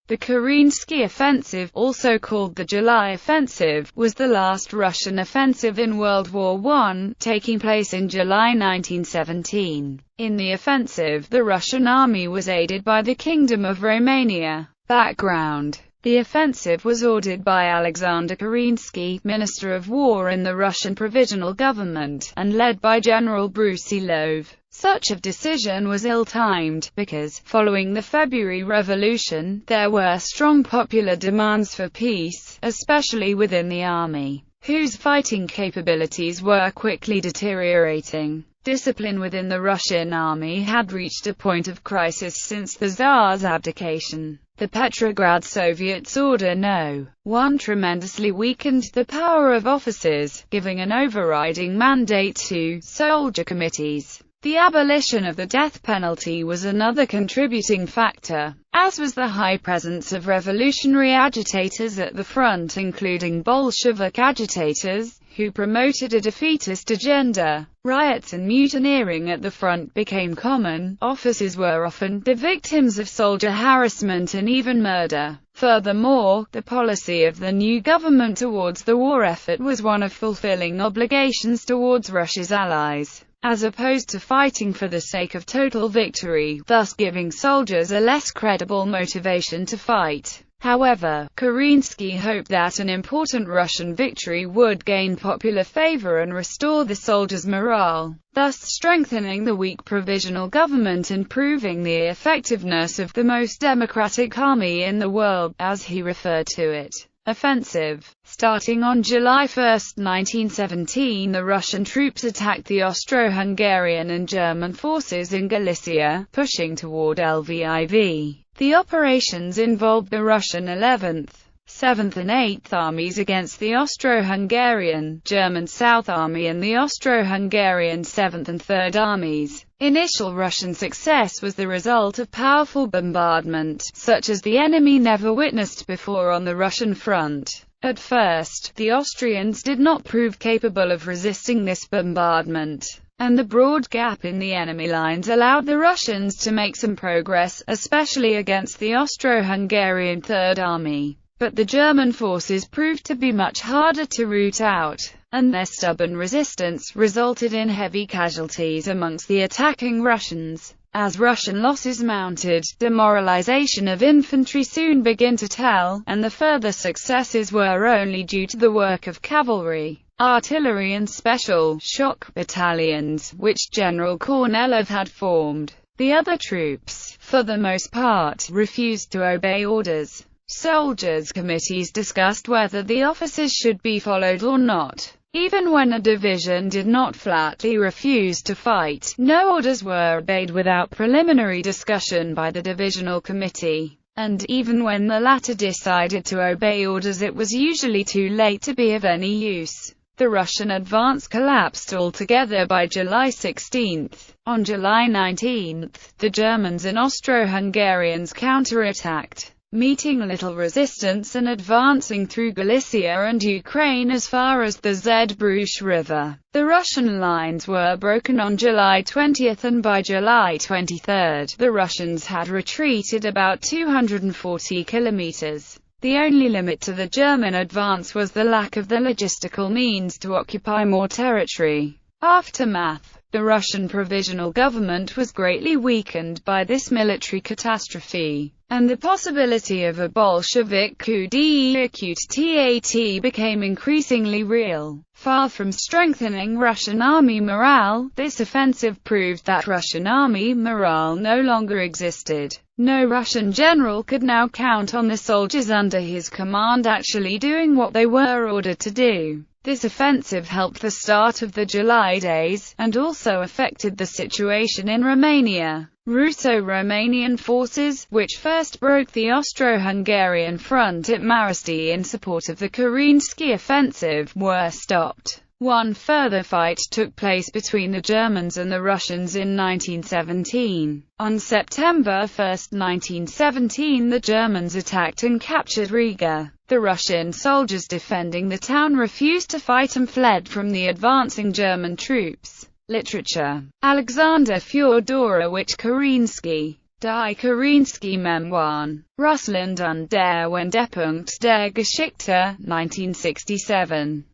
The Kerensky Offensive, also called the July Offensive, was the last Russian offensive in World War I, taking place in July 1917. In the offensive, the Russian army was aided by the Kingdom of Romania. Background: the offensive was ordered by Alexander Kerensky, Minister of War in the Russian Provisional Government, and led by General Brusilov. Such a decision was ill-timed, because, following the February Revolution, there were strong popular demands for peace, especially within the army, whose fighting capabilities were quickly deteriorating. Discipline within the Russian army had reached a point of crisis since the Tsar's abdication. The Petrograd Soviet's Order No. 1 tremendously weakened the power of officers, giving an overriding mandate to soldier committees. The abolition of the death penalty was another contributing factor, as was the high presence of revolutionary agitators at the front, including Bolshevik agitators, who promoted a defeatist agenda. Riots and mutineering at the front became common. Officers were often the victims of soldier harassment and even murder. Furthermore, the policy of the new government towards the war effort was one of fulfilling obligations towards Russia's allies, as opposed to fighting for the sake of total victory, thus giving soldiers a less credible motivation to fight. However, Kerensky hoped that an important Russian victory would gain popular favor and restore the soldiers' morale, thus strengthening the weak provisional government and proving the effectiveness of the most democratic army in the world, as he referred to it. Offensive. Starting on July 1, 1917, the Russian troops attacked the Austro-Hungarian and German forces in Galicia, pushing toward Lviv. The operations involved the Russian 11th, 7th and 8th Armies against the Austro-Hungarian, German South Army and the Austro-Hungarian 7th and 3rd Armies. Initial Russian success was the result of powerful bombardment, such as the enemy never witnessed before on the Russian front. At first, the Austrians did not prove capable of resisting this bombardment, and the broad gap in the enemy lines allowed the Russians to make some progress, especially against the Austro-Hungarian Third Army. But the German forces proved to be much harder to root out, and their stubborn resistance resulted in heavy casualties amongst the attacking Russians. As Russian losses mounted, demoralization of infantry soon began to tell, and the further successes were only due to the work of cavalry, artillery and special shock battalions, which General Kornilov had formed. The other troops, for the most part, refused to obey orders. Soldiers' committees discussed whether the officers should be followed or not. Even when a division did not flatly refuse to fight, no orders were obeyed without preliminary discussion by the divisional committee. And even when the latter decided to obey orders, it was usually too late to be of any use. The Russian advance collapsed altogether by July 16. On July 19, the Germans and Austro-Hungarians counterattacked, meeting little resistance and advancing through Galicia and Ukraine as far as the Zbruch River. The Russian lines were broken on July 20, and by July 23, the Russians had retreated about 240 kilometers. The only limit to the German advance was the lack of the logistical means to occupy more territory. Aftermath. The Russian provisional government was greatly weakened by this military catastrophe, and the possibility of a Bolshevik coup d'état became increasingly real. Far from strengthening Russian army morale, this offensive proved that Russian army morale no longer existed. No Russian general could now count on the soldiers under his command actually doing what they were ordered to do. This offensive helped the start of the July days, and also affected the situation in Romania. Russo-Romanian forces, which first broke the Austro-Hungarian front at Marasti in support of the Kerensky Offensive, were stopped. One further fight took place between the Germans and the Russians in 1917. On September 1, 1917, the Germans attacked and captured Riga. The Russian soldiers defending the town refused to fight and fled from the advancing German troops. Literature. Alexander Fyodorovich Kerensky, Die Kerensky Memoiren, Russland und der Wendepunkt der Geschichte, 1967.